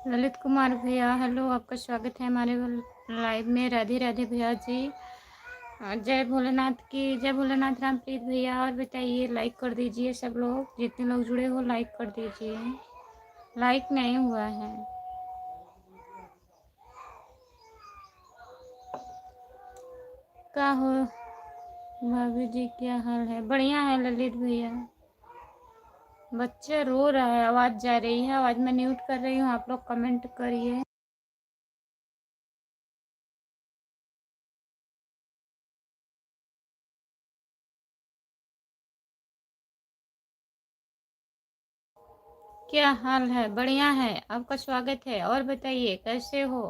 ललित कुमार भैया हेलो, आपका स्वागत है हमारे लाइव में। राधे राधे भैया जी। जय भोलेनाथ की जय भोलेनाथ। रामप्रीत भैया और बताइए, लाइक कर दीजिए सब लोग, जितने लोग जुड़े हो लाइक कर दीजिए। लाइक नहीं हुआ है। क्या हो भाभी जी, क्या हाल है? बढ़िया है ललित भैया। बच्चे रो रहा है, आवाज़ जा रही है। आवाज़ मैं म्यूट कर रही हूँ, आप लोग कमेंट करिए। क्या हाल है? बढ़िया है, आपका स्वागत है। और बताइए कैसे हो,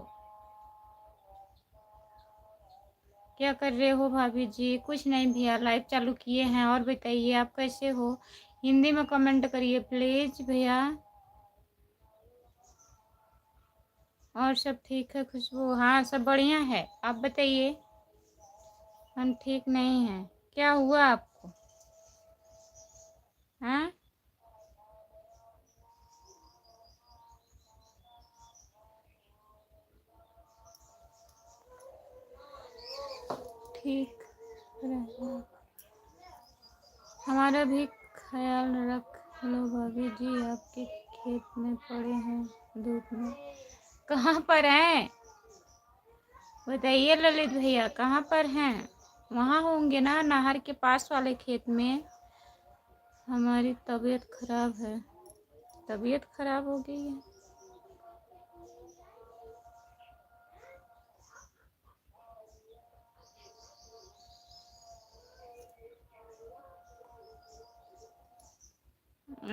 क्या कर रहे हो भाभी जी? कुछ नहीं भैया, लाइव चालू किए हैं। और बताइए आप कैसे हो? हिंदी में कमेंट करिए प्लीज भैया। और सब ठीक है खुशबू? हाँ सब बढ़िया है, आप बताइए। हम ठीक नहीं हैं। क्या हुआ आपको? हाँ ठीक रहना, हमारा भी ख्याल रख लो भाभी जी। आपके खेत में पड़े हैं धूप में। कहाँ पर हैं बताइए ललित भैया, कहाँ पर हैं? वहाँ होंगे ना, नहर के पास वाले खेत में। हमारी तबीयत खराब है। तबीयत खराब हो गई है?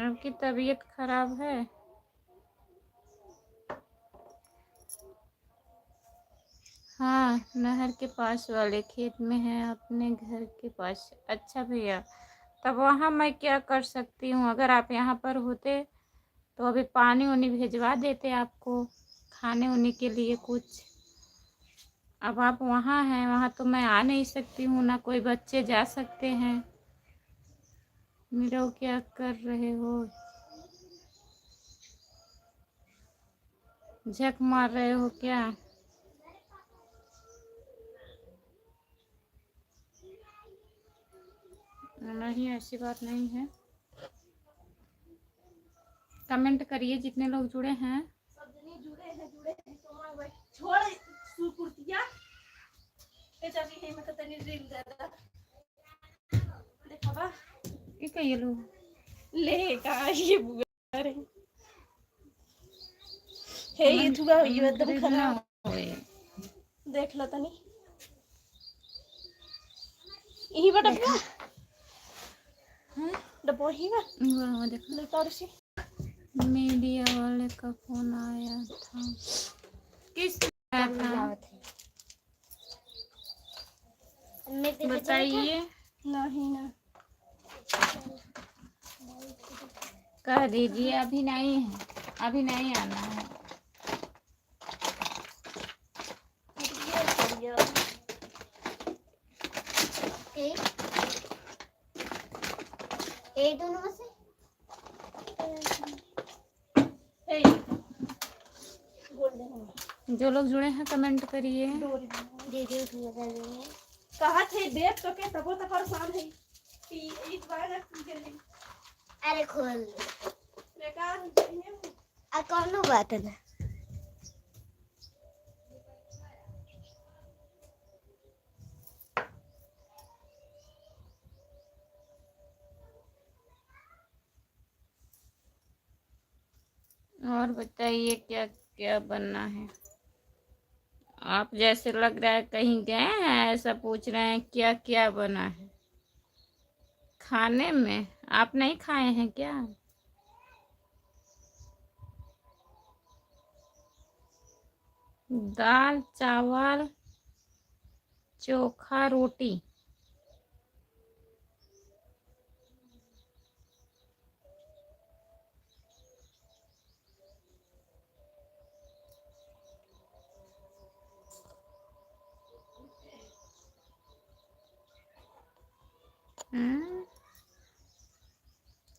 आपकी तबीयत खराब है? हाँ, नहर के पास वाले खेत में है, अपने घर के पास। अच्छा भैया, तब वहाँ मैं क्या कर सकती हूँ? अगर आप यहाँ पर होते तो अभी पानी वानी भिजवा देते आपको, खाने वाने के लिए कुछ। अब आप वहाँ हैं, वहाँ तो मैं आ नहीं सकती हूँ ना, कोई बच्चे जा सकते हैं। नीरव क्या कर रहे हो? झक मार रहे हो क्या? नहीं, ऐसी बात नहीं है। कमेंट करिए जितने लोग जुड़े हैं। जुड़े हैं तो मैं छोड़ सुकुर्तिया ए चाची है, मैं कतनी रील दादा देखा बा ये कहिए लोग ले का ये बुआ रे हे ये थुआ ये एकदम खराब देख लो तनी यही बड़ा डब्बा है, डब्बा ही बा देख ले तोड़ से। मीडिया वाले का फोन आया था। किस आया था बताइए। नहीं ना कह दीजिए अभी नहीं है, अभी नहीं आना है। दोनों में से जो लोग जुड़े हैं कमेंट करिए। कहा थे देख तो के तबो तो परेशान है। इस बार अरे खोल बेकार आ कौनो बात है ना। और बताइए क्या क्या बनना है? आप जैसे लग रहा है कहीं गए हैं, ऐसा पूछ रहे हैं क्या क्या बना है खाने में। आप नहीं खाए हैं क्या? दाल चावल चोखा रोटी।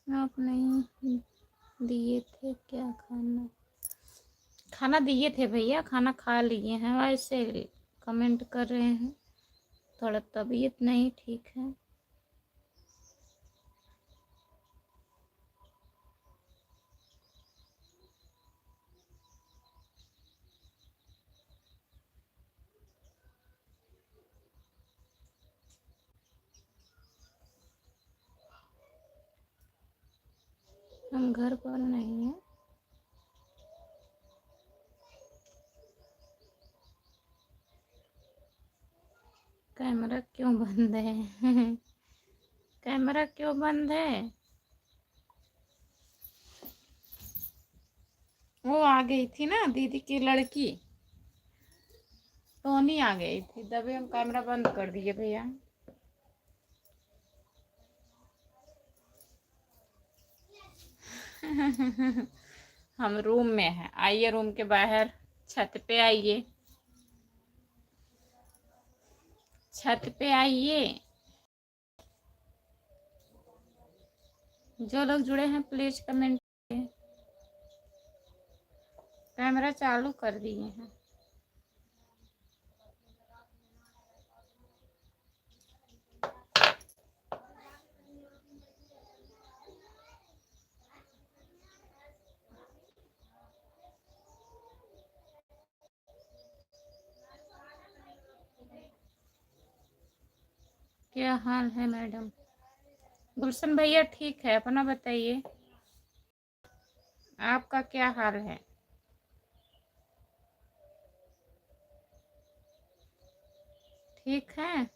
आप नहीं दिए थे क्या खाना? खाना दिए थे भैया, खाना खा लिए हैं, वैसे कमेंट कर रहे हैं। थोड़ा तबीयत नहीं ठीक है। हम घर पर नहीं हैं। कैमरा क्यों बंद है? कैमरा क्यों बंद है? वो आ गई थी ना दीदी की लड़की, टोनी आ गई थी, तभी हम कैमरा बंद कर दिए भैया। हम रूम में हैं, आइए रूम के बाहर, छत पे आइए, छत पे आइए। जो लोग जुड़े हैं प्लीज कमेंट करिए। कैमरा चालू कर दिए हैं। क्या हाल है मैडम? गुलशन भैया ठीक है, अपना बताइए, आपका क्या हाल है? ठीक है।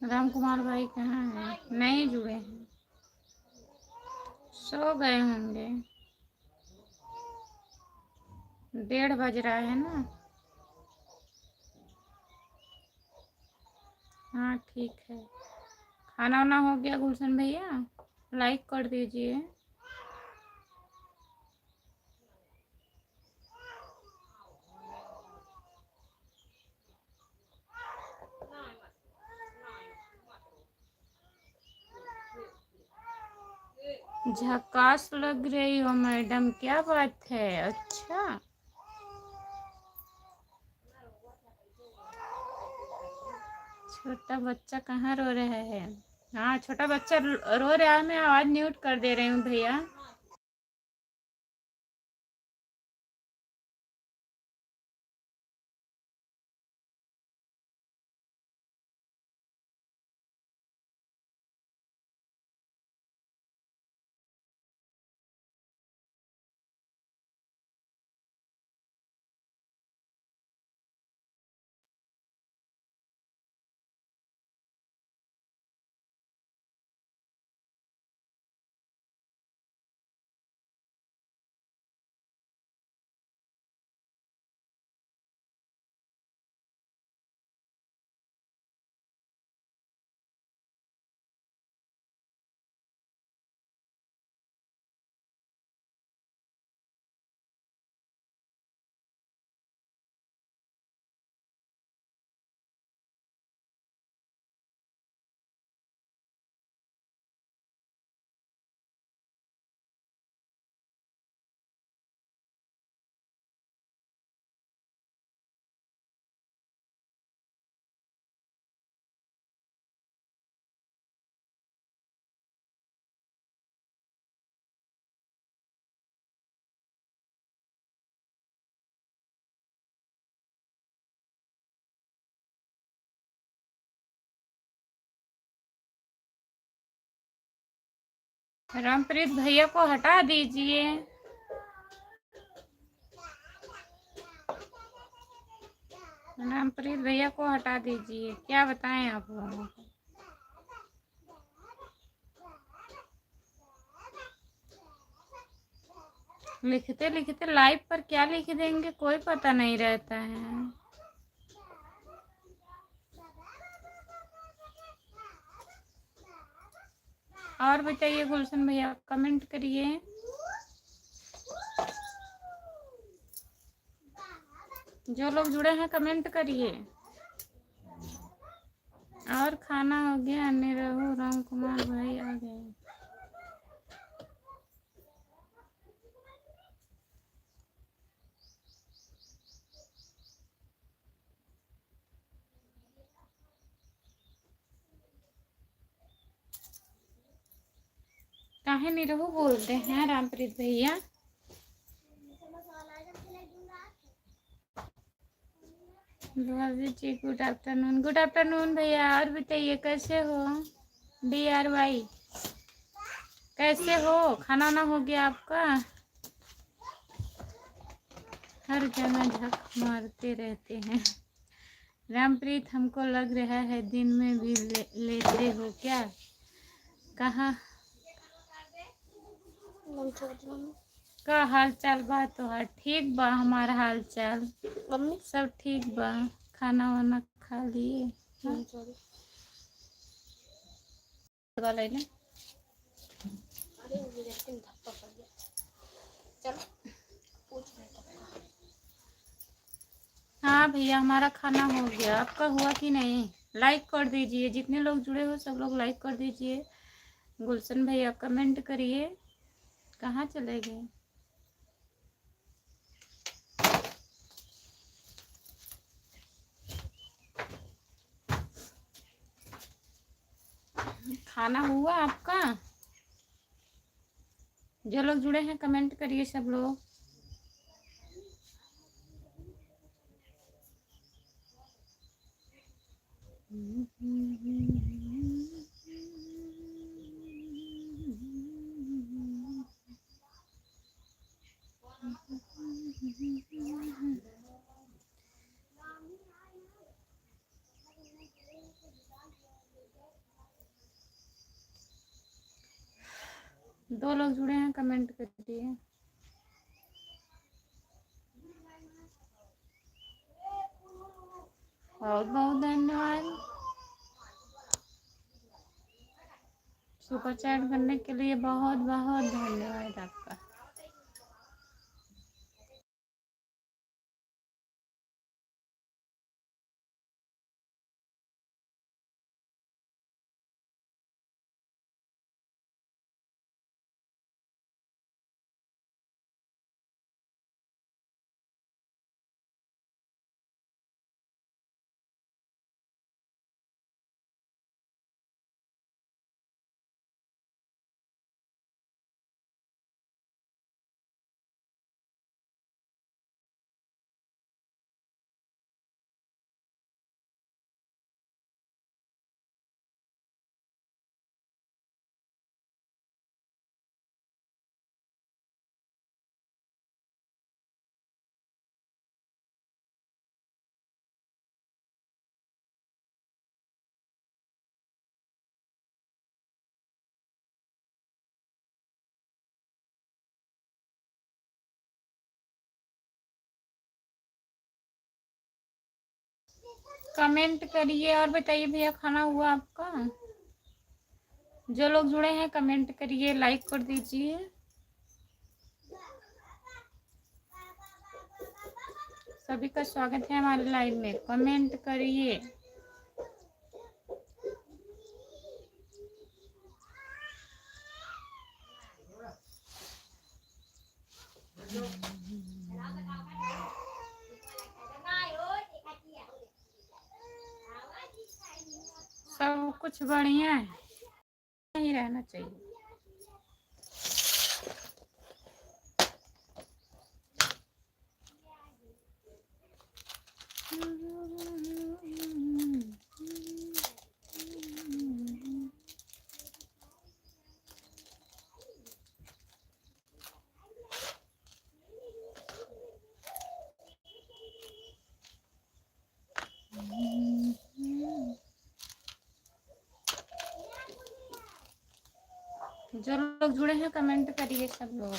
राम कुमार भाई कहाँ हैं? नहीं जुड़े हैं, सो गए होंगे, 1:30 बज रहा है ना। हाँ ठीक है। खाना वाना हो गया गुलशन भैया? लाइक कर दीजिए। झकास लग रही हो मैडम, क्या बात है? अच्छा, छोटा बच्चा कहाँ रो रहा है? हाँ छोटा बच्चा रो रहा है, मैं आवाज म्यूट कर दे रही हूँ भैया। रामप्रीत भैया को हटा दीजिए। रामप्रीत भैया को हटा दीजिए, क्या बताएं आप लोगों को। लिखते लिखते लाइव पर क्या लिख देंगे कोई पता नहीं रहता है। और बताइए गुलशन भैया, कमेंट करिए। जो लोग जुड़े हैं कमेंट करिए। और खाना हो गया? निरहु राम कुमार भाई आ गए। काहे निरहु बोलते हैं रामप्रीत भैया? भाभी जी गुड आफ्टरनून। गुड आफ्टरनून भैया। और बताइए कैसे हो? DRY कैसे हो? खाना ना हो गया आपका? हर जगह झक मारते रहते हैं। रामप्रीत हमको लग रहा है दिन में भी लेते हो क्या? कहाँ का हाल चाल बा? तो ठीक बा हमारा हाल चाल। मम्मी सब ठीक बा। खाना वाना खा लिए? हाँ भैया हमारा खाना हो गया। आपका हुआ कि नहीं? लाइक कर दीजिए। जितने लोग जुड़े हो सब लोग लाइक कर दीजिए। गुलशन भैया कमेंट करिए। कहाँ चले गए? खाना हुआ आपका? जो लोग जुड़े हैं कमेंट करिए सब लोग। दो लोग जुड़े हैं कमेंट करिए। बहुत बहुत धन्यवाद। सुपर चैट करने के लिए बहुत बहुत धन्यवाद आपका। कमेंट करिए और बताइए भैया खाना हुआ आपका? जो लोग जुड़े हैं कमेंट करिए, लाइक कर दीजिए। सभी का स्वागत है हमारे लाइव में। कमेंट करिए। सब कुछ बढ़िया है, नहीं रहना चाहिए। जो लोग जुड़े हैं कमेंट करिए सब लोग।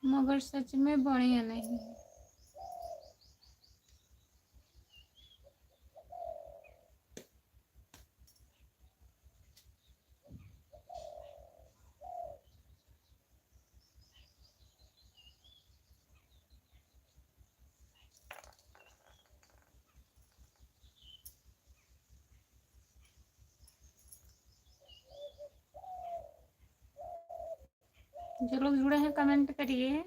मगर सच में बढ़िया नहीं है। जो लोग जुड़े हैं कमेंट करिए।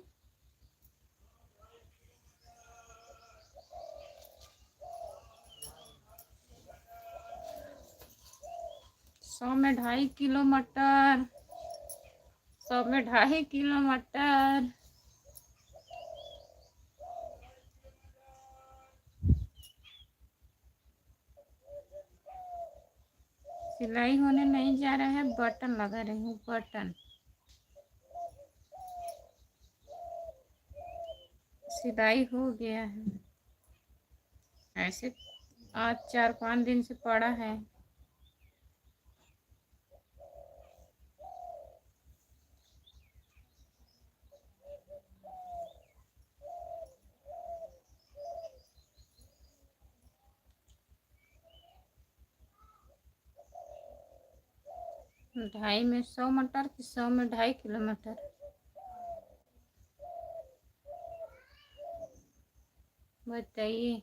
सौ में 2.5 किलो मटर, 100 में 2.5 किलो मटर। सिलाई होने नहीं जा रहा है, बटन लगा रही हूँ, बटन। सिलाई हो गया है, ऐसे आज 4-5 दिन से पड़ा है। ढाई में 100 मटर कि 100 में 2.5 किलो मटर? बताइए।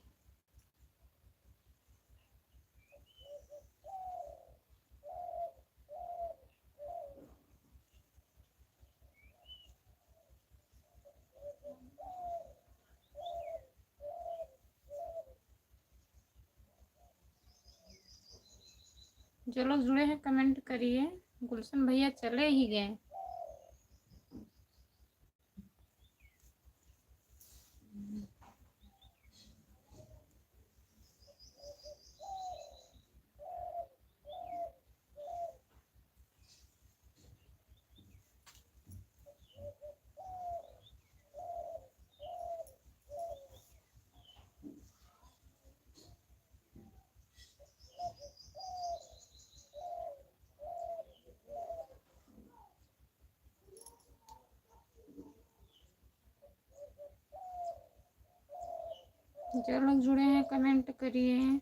जो लोग जुड़े हैं कमेंट करिए। गुलशन भैया चले ही गए। जो लोग जुड़े हैं कमेंट करिए।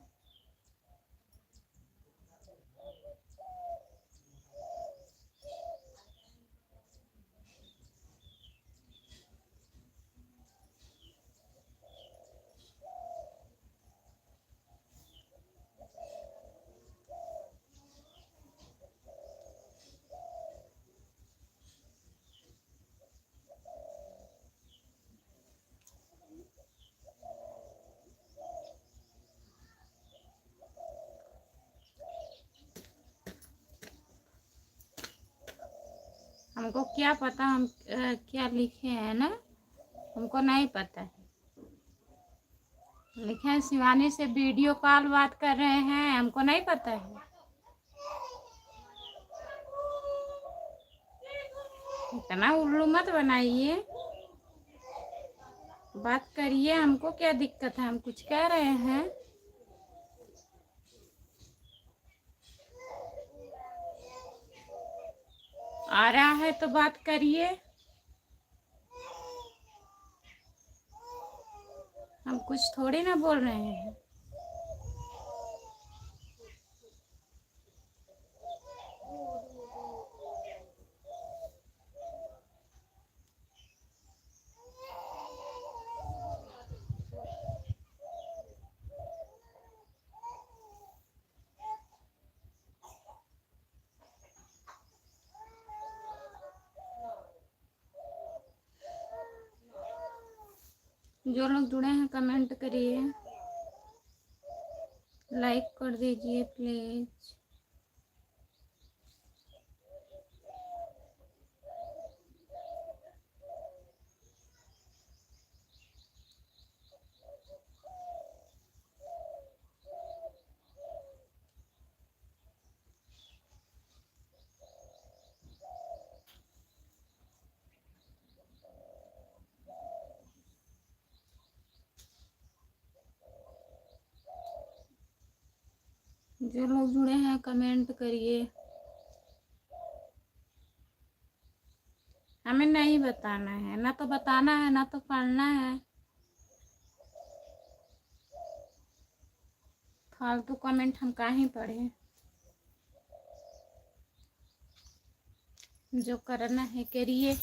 हमको क्या पता हम क्या लिखे हैं ना, हमको नहीं पता है। लिखे हैं शिवानी से वीडियो कॉल बात कर रहे हैं, हमको नहीं पता है। इतना उल्लू मत बनाइए, बात करिए। हमको क्या दिक्कत है, हम कुछ कह रहे हैं। आ रहा है तो बात करिए। हम कुछ थोड़ी ना बोल रहे हैं। जो लोग जुड़े हैं कमेंट करिए, लाइक कर दीजिए प्लीज। जो लोग जुड़े हैं कमेंट करिए। हमें नहीं बताना है, ना तो बताना है ना तो पढ़ना है। फालतू कमेंट हम काहे पढ़े। जो करना है करिए।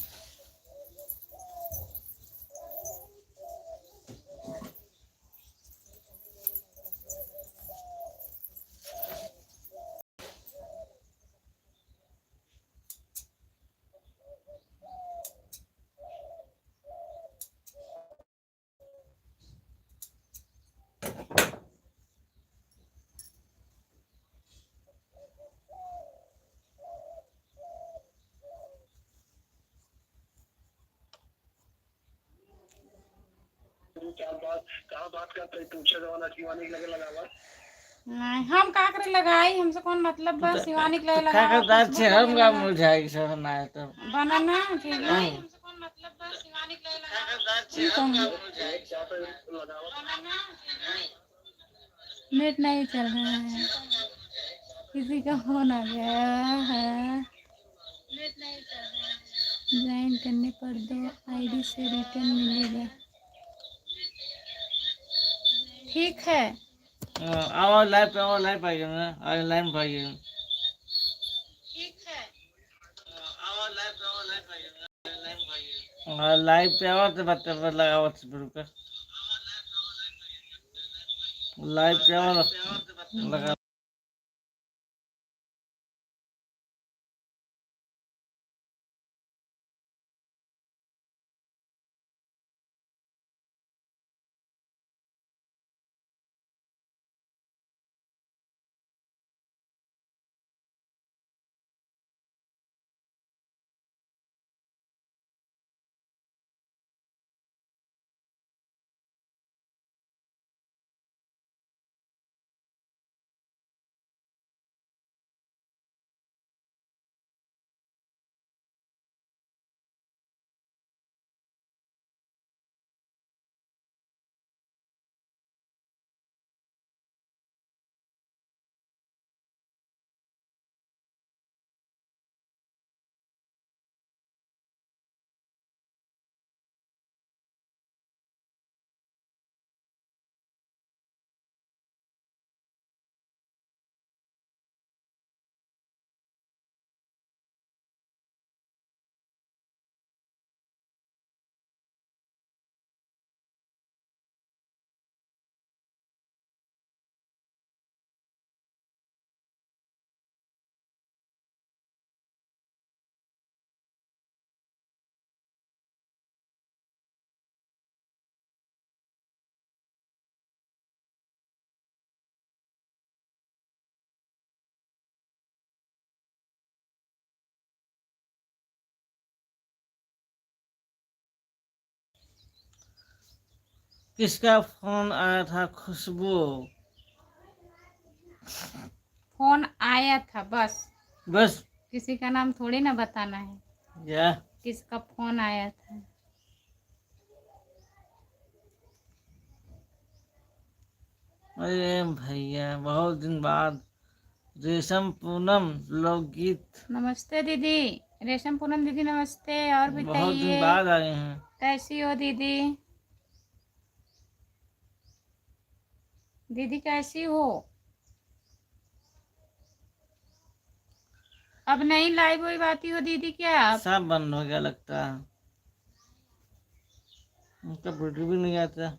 नहीं हम का करे लगाई, हमसे कौन मतलब बस शिवानी के लिए क्या लगाओ, करता खुशबू है के लिए हम का लगाओ। मुरझाएगी सब ना है तो बनाना ठीक है, हमसे कौन मतलब बस शिवानी के लिए लगाओ, ठीक है। नेट नहीं चल रहा है, किसी का फोन आ गया है, नेट नहीं चल रहा है। ज्वाइन करने पर 2 आईडी से रिटर्न मिलेगा, ठीक है। आओ लाइव पे, आओ लाइव पाइए ना, आज लाइव पाइए, ठीक है। आओ लाइव पे, आओ लाइव पाइए ना, लाइव पाइए, लाइव पे आओ तो बात लगाओ रुका, लाइव पे आओ लगा। किसका फोन आया था? खुशबू फोन आया था बस, बस किसी का नाम थोड़ी ना बताना है, या किसका फोन आया था। अरे भैया बहुत दिन बाद रेशम पूनम लोकगीत, नमस्ते दीदी, रेशम पूनम दीदी नमस्ते। और बहुत दिन बताइए बाद आए हैं। कैसी हो दीदी? दीदी कैसी हो? अब नहीं लाइव हुई बाती हो दीदी क्या आप? सब बंद हो गया लगता है, उनका वीडियो भी नहीं आता।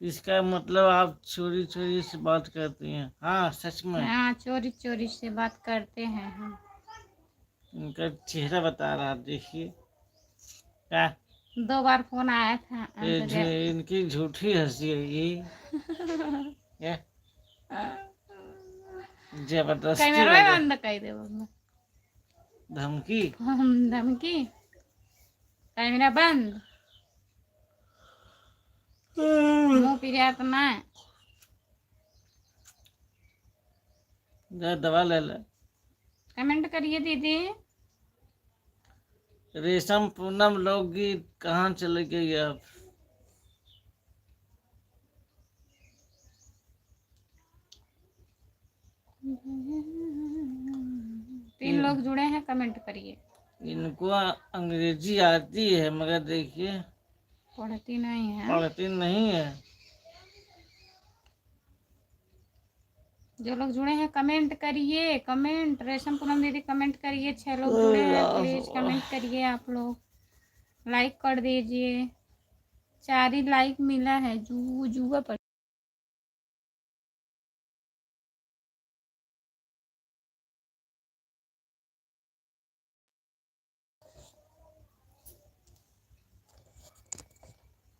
इसका मतलब आप चोरी चोरी से बात करती हैं? हाँ सच में, हाँ चोरी चोरी से बात करते हैं हम। इनका चेहरा बता रहा, देखिए क्या 2 बार फोन आया था अंतर्या। इनकी झूठी हंसी है ये क्या? जबरदस्ती कैमरा लगा बंद कर दे, धमकी। धमकी, कैमरा बंद, मुंह पिरिया तो ना। जा दवा ले ले। कमेंट करिए दीदी। रेशम पूनम लोकगीत कहाँ चले गई अब? 3 लोग जुड़े हैं, कमेंट करिए। इनको अंग्रेजी आती है मगर देखिए पढ़ती नहीं है, पढ़ती नहीं है। जो लोग जुड़े हैं कमेंट करिए, कमेंट। रेशम पूनम दीदी कमेंट करिए। 6 लोग जुड़े हैं, प्लीज कमेंट करिए आप लोग, लाइक कर दीजिए। 4 ही लाइक मिला है, जुआ पर।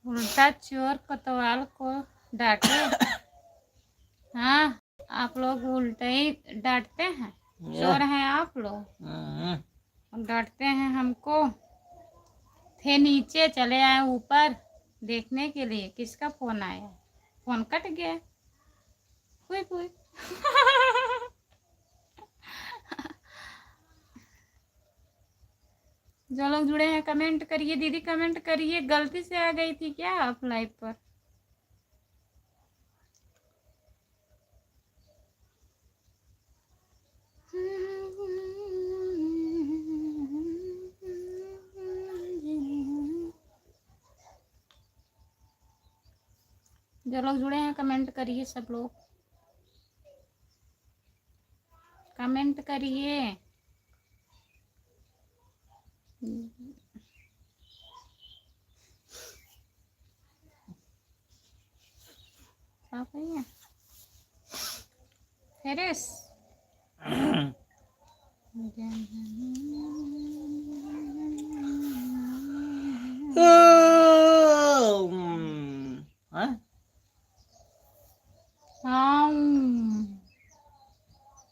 उल्टा चोर कोतवाल को डांटे। हाँ आप लोग उल्टे ही डांटते हैं, चोर हैं आप लोग और डांटते हैं हमको। थे नीचे, चले आए ऊपर देखने के लिए किसका फोन आया। फोन कट गया। कोई कोई जो लोग जुड़े हैं कमेंट करिए। दीदी कमेंट करिए। गलती से आ गई थी क्या आप लाइव पर? जो लोग जुड़े हैं कमेंट करिए। सब लोग कमेंट करिए। साफ है फेरिस। हाँ?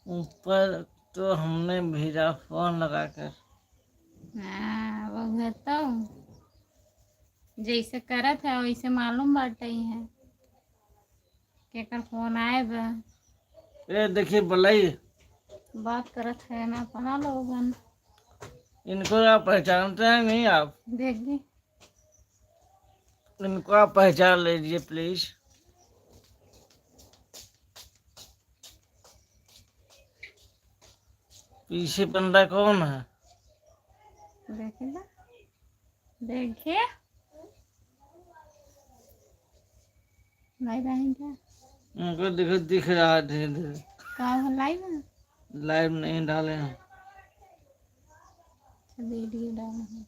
ऊपर तो हमने भेजा फोन लगाकर। वो बताओ जैसे करत है वैसे मालूम बाटे ही है केकर फोन आए बा। ये देखिए बलई, बात करत है ना अपना लोगन। इनको आप पहचानते हैं नहीं? आप देखिए इनको आप पहचान लीजिए प्लीज। पीछे बंदा कौन है? देखिए ना, देखिए लाइव आएंगे। उनको देखो दिख रहा है धीरे धीरे। कहाँ लाइव है? लाइव नहीं डाले हैं। वीडियो डाला है।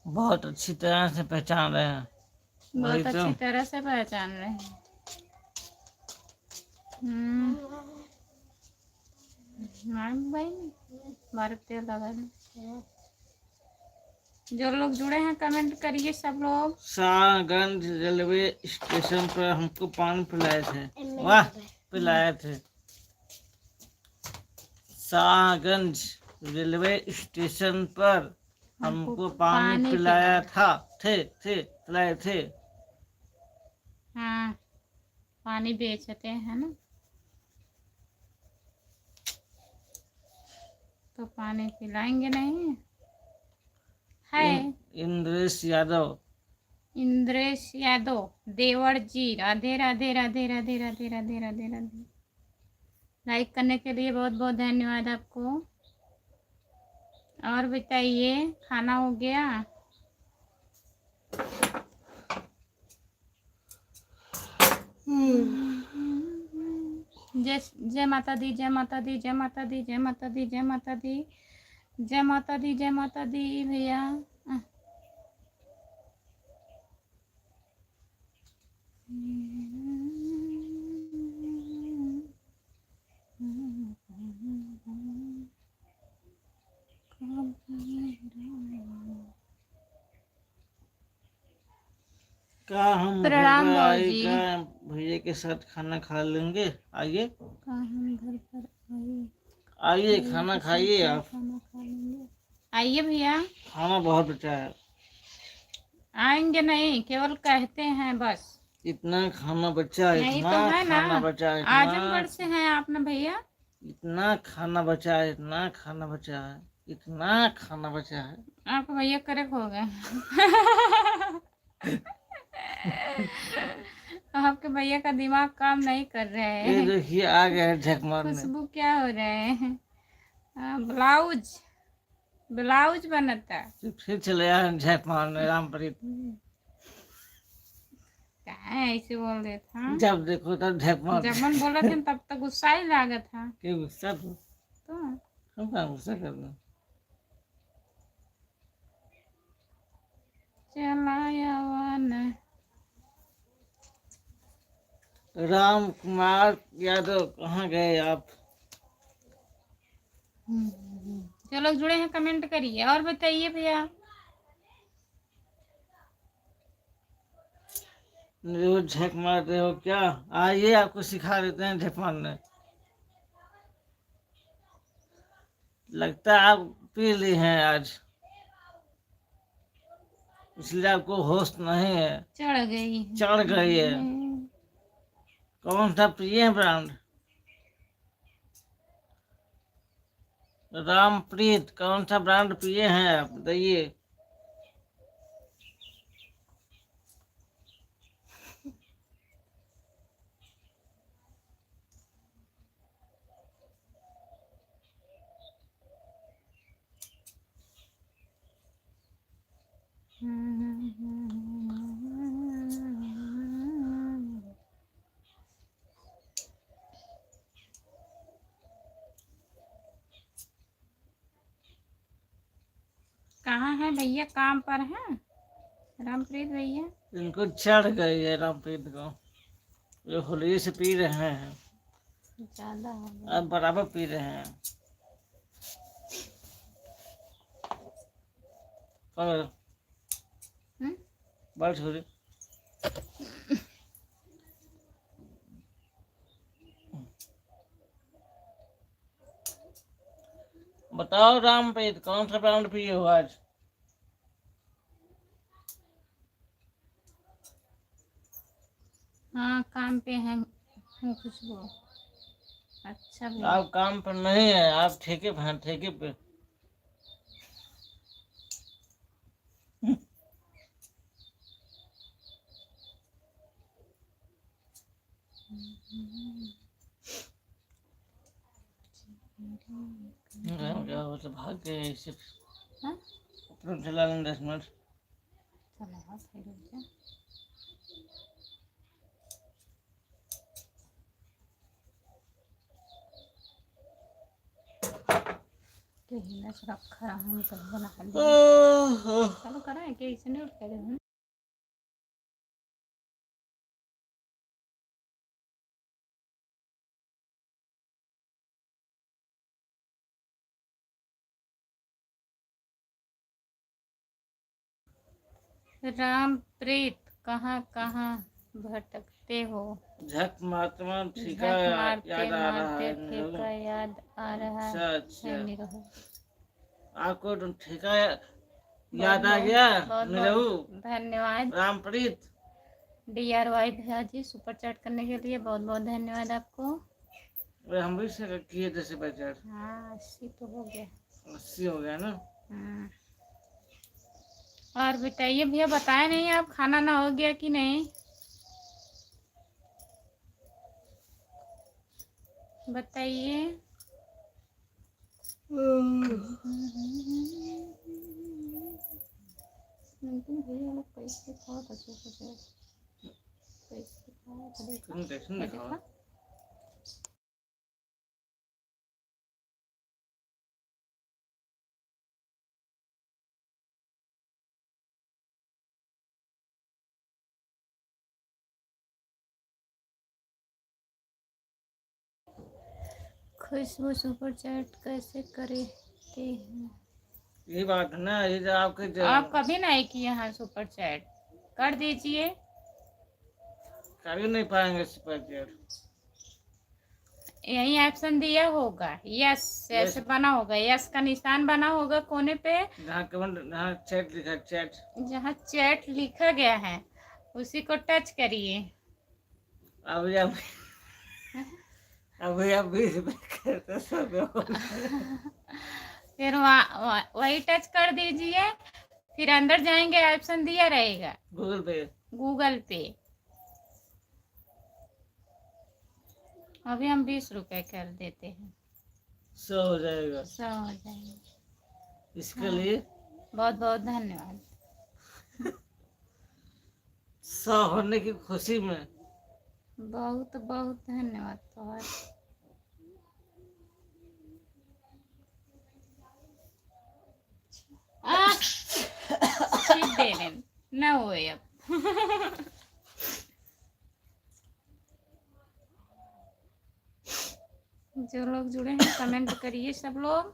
बहुत अच्छी तरह से पहचान रहे हैं। वही बहुत तो। अच्छी तरह से पहचान रहे हैं। भाई बारह तेल लगा ले। जो लोग जुड़े हैं कमेंट करिए सब लोग। शाहगंज रेलवे स्टेशन पर हमको पानी पिलाए थे। वाह, पिलाए थे। शाहगंज रेलवे स्टेशन पर हमको पानी पिलाया था। थे पिलाए थे। हाँ, पानी बेचते हैं ना, तो पानी पिलाएंगे नहीं है। इंद्रेश यादव। इंद्रेश यादव, देवर जी, राधे राधे राधे राधे राधे राधे राधे राधे। लाइक करने के लिए बहुत बहुत धन्यवाद आपको। और बताइए खाना हो गया? जय माता दी, जय माता दी, जय माता दी, जय माता दी, जय माता दी, जय माता दी, जय माता दी भैया। क्या हम प्रणाम बाबूजी। भैया के साथ खाना खा लेंगे? आइए हम घर पर आइए, खाना खाइए आप। खाना खा लेंगे। आइए भैया। खाना बहुत अच्छा है। आएंगे नहीं, केवल कहते हैं बस। इतना खाना बचा है, नहीं इतना तो है ना, खाना बचा है, आजमगढ़ से हैं आप ना भैया। इतना खाना बचा है, इतना खाना बचा है, इतना खाना बचा है। आपको भैया करेक्ट हो गए। आपके भैया का दिमाग काम नहीं कर रहे ये हैं। देखिए आ गए हैं झक मारने। खुशबू क्या हो रहे हैं? ब्लाउज ब्लाउज बनता। फिर चले आए झक मारने रामप्रीत। क्या है ऐसे बोल रहे था? जब देखो तब झक मार। जब मन बोला थे तब तक गुस्सा ही लागा था। क्यों गुस्सा? तो हम कहाँ गुस्सा कर रहे हैं? चलाया वन राम कुमार यादव कहाँ गए आप? जो लोग जुड़े हैं कमेंट करिए। और बताइए भैया। रोज झक मारते हो क्या? आइए आपको सिखा देते हैं झक मारने। लगता है आप पी ली हैं आज, इसलिए आपको होश नहीं है, चढ़ गई है। चढ़ गई है। कौन सा पिए ब्रांड? रामप्रीत, कौन सा ब्रांड पिए हैं आप, बताइए। कहाँ है भैया? काम पर हैं रामप्रीत भैया? इनको चढ़ गई है रामप्रीत को, ये होली से पी रहे हैं, ज्यादा हो गया। अब बराबर पी रहे हैं। और बात हो रही। बताओ रामप्रीत, कौन सा ब्रांड पिए हो आज? हाँ काम पे हैं खुशबू। अच्छा भैया। आप काम पर नहीं है, आप ठेके पे हैं, ठेके पे। क्या हो तो भाग गए सिर्फ। हाँ? अपना चला लें 10 मिनट। चला फिर जा। हिलस रखा हम सब बना लिए। चलो करा के इसने उठ के रामप्रीत कहाँ कहाँ भटकते हो? झक मारते ठीका झक मारते याद आ रहा मारते है ठेका याद आ रहा अच्छा अच्छा, है निरहु। आपको तो ठेका याद आ गया। बहुत निरहु, बहुत धन्यवाद रामप्रीत। DRY भैया जी, सुपर चैट करने के लिए बहुत बहुत धन्यवाद आपको। अरे हम भी से किए थे सुपर चैट। हाँ 80 तो हो गया। 80 हो गया ना। और बताइए भैया, बताया नहीं आप खाना ना हो गया कि नहीं? बताइए। भैया लोग पैसे खाओ तो पैसे खाओ देखा। खुशबू सुपर चैट कैसे करते हैं? ये बात है ना, ये जो आपके आप कभी नहीं किए हैं सुपर चैट, कर दीजिए। कर ही नहीं पाएंगे सुपर चैट। यही ऑप्शन दिया होगा, यस ऐसे बना होगा, यस का निशान बना होगा कोने पे, जहाँ चैट लिखा, चैट जहाँ चैट लिखा गया है उसी को टच करिए। अभी अभी आप 20 रुपये करते फिर वही टच कर दीजिए, फिर अंदर जाएंगे, ऑप्शन दिया रहेगा गूगल पे। गूगल पे। अभी हम 20 रुपए कर देते हैं, 100 हो जाएगा। 100 हो जाएगा। इसके लिए बहुत बहुत धन्यवाद। 100 होने की खुशी में बहुत बहुत धन्यवाद। तो दे रहे ना हो अब। जो लोग जुड़े हैं कमेंट करिए सब लोग।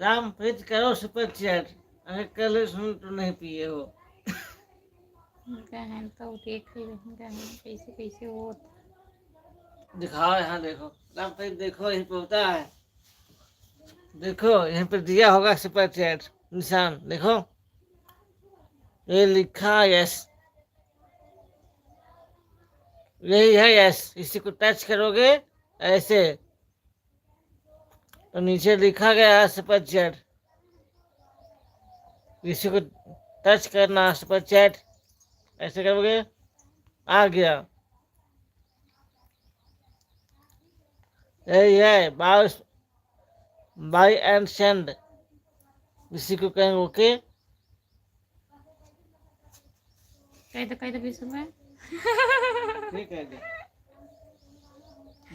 रामप्रीत करो सुपर चैट, अगर कल सुन तो नहीं पिए हो। गहन तो देख ही रहे गहन कैसे कैसे वो दिखाओ यहाँ, देखो रामप्रीत, देखो यहीं पे होता है, देखो यहीं पे दिया होगा सुपर चैट निशान, देखो ये लिखा यस, यही है यस। इसी को टच करोगे ऐसे तो नीचे लिखा गया है सुपर चैट, इसी को टच करना सुपर चैट, ऐसे करोगे आ गया। यही है बाय एंड सेंड, इसी को कहेंगे ओके। कह दो 20 रुपए। ठीक है,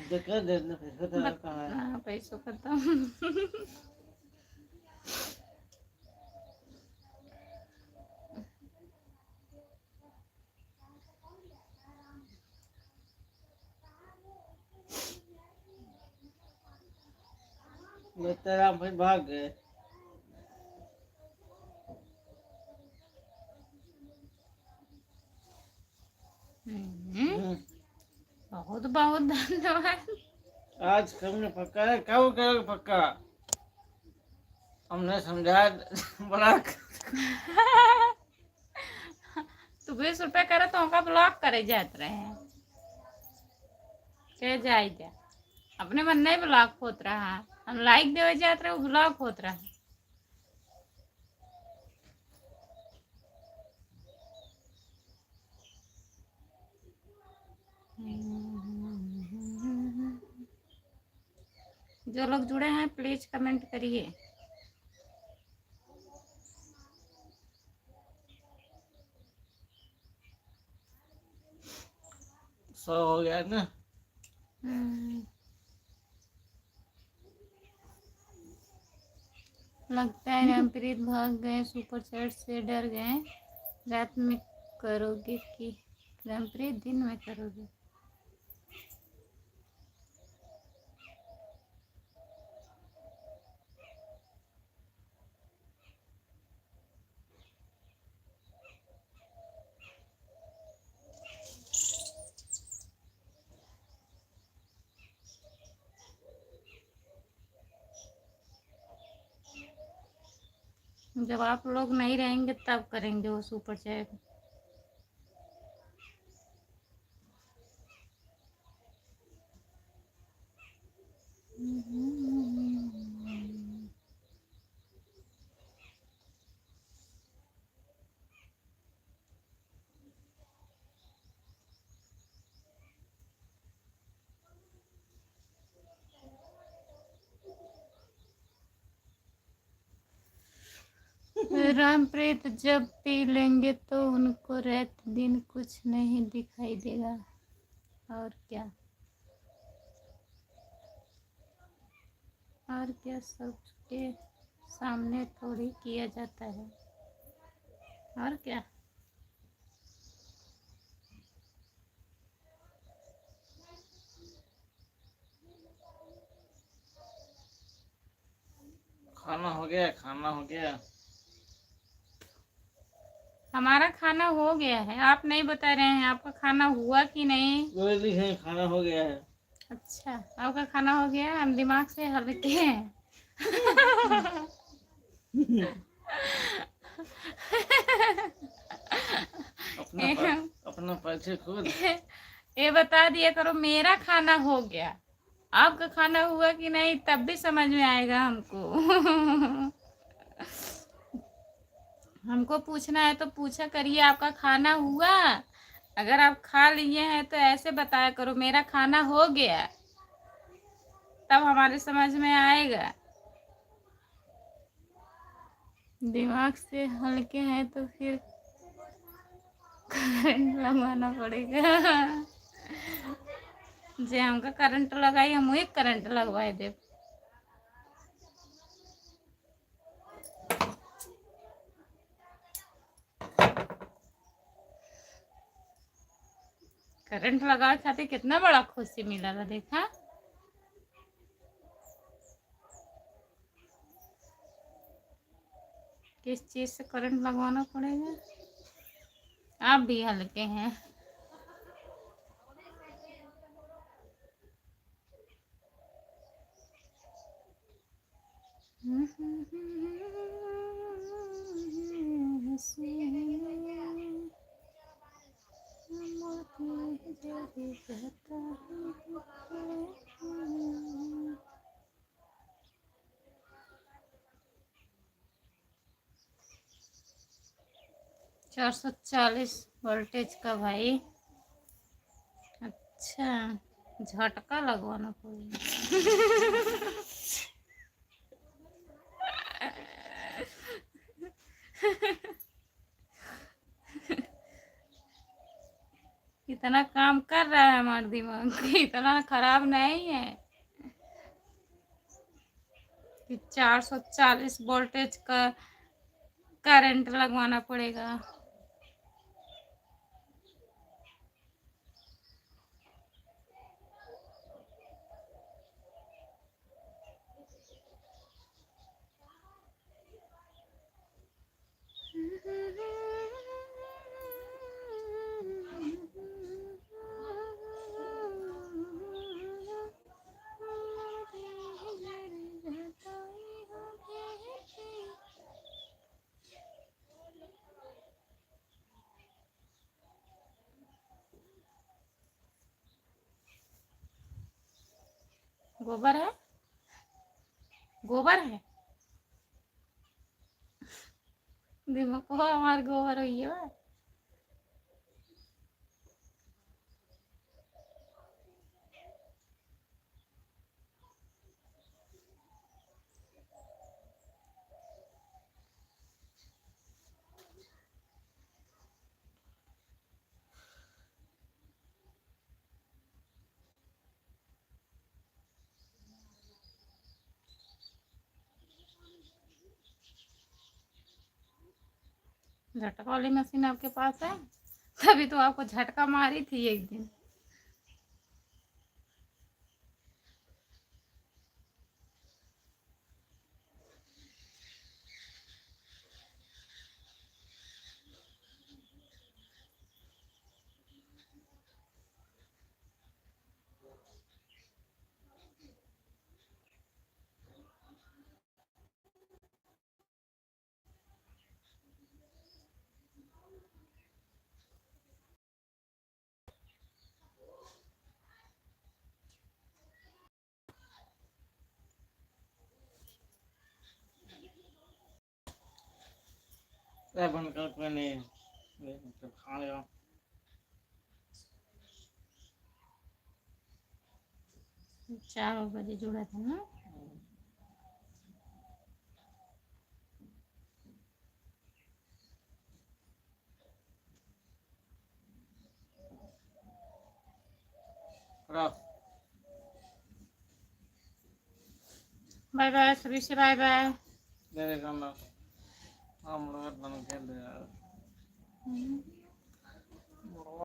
देखो देना पैसा कहाँ है। हाँ पैसों खत्म। तेरा भाई भाग गए। बहुत बहुत धन्यवाद। आज हमने पक्का है, कब करोगे पक्का? हमने समझा बड़ा। तू 20 रुपए करे तो हमका ब्लॉक करे जात रहे हैं, चल जाए जा अपने मन नहीं ब्लॉक होत रहा, हम लाइक देवे जात रहे ब्लॉक होत रहा। जो लोग जुड़े हैं प्लीज कमेंट करिए। सो हो गया ना। लगता है रामप्रीत भाग गए, सुपर चैट से डर गए। रात में करोगे कि रामप्रीत दिन में करोगे? जब आप लोग नहीं रहेंगे तब करेंगे वो सुपर चैट। रामप्रीत जब पी लेंगे तो उनको रात दिन कुछ नहीं दिखाई देगा, और क्या सबके सामने थोड़ी किया जाता है, और क्या। खाना हो गया, खाना हो गया। हमारा खाना हो गया है, आप नहीं बता रहे हैं आपका खाना हुआ कि नहीं। बोली है खाना हो गया है। अच्छा आपका खाना हो गया, हम दिमाग से हल्के हैं। अपना पैसे खुद। ये बता दिया करो मेरा खाना हो गया, आपका खाना हुआ कि नहीं तब भी समझ में आएगा हमको। हमको पूछना है तो पूछा करिए आपका खाना हुआ, अगर आप खा लिए हैं तो ऐसे बताया करो मेरा खाना हो गया, तब हमारे समझ में आएगा। दिमाग से हल्के हैं तो फिर करंट लगवाना पड़ेगा। जे हमका करंट लगाई हम वही करंट लगवाए दे। करंट लगाए खातिर कितना बड़ा खुशी मिला था, देखा। किस चीज़ से करंट लगवाना पड़ेगा? आप भी हल्के हैं। $440 वोल्टेज का भाई। अच्छा, झटका लगवाना पड़ेगा। इतना काम कर रहा है हमारा दिमाग, इतना खराब नहीं है कि 440 वोल्टेज का करंट लगवाना पड़ेगा। गोबर है, गोबर है दिमाग को हमारे गोबर हुई है। झटका वाली मशीन आपके पास है? तभी तो आपको झटका मारी थी एक दिन। बंद कर मैंने खा लिया। 4 बजे जुड़ा था ना। बाय बाय सभी से, बाय बाय। हम लोग खेल रहे हैं।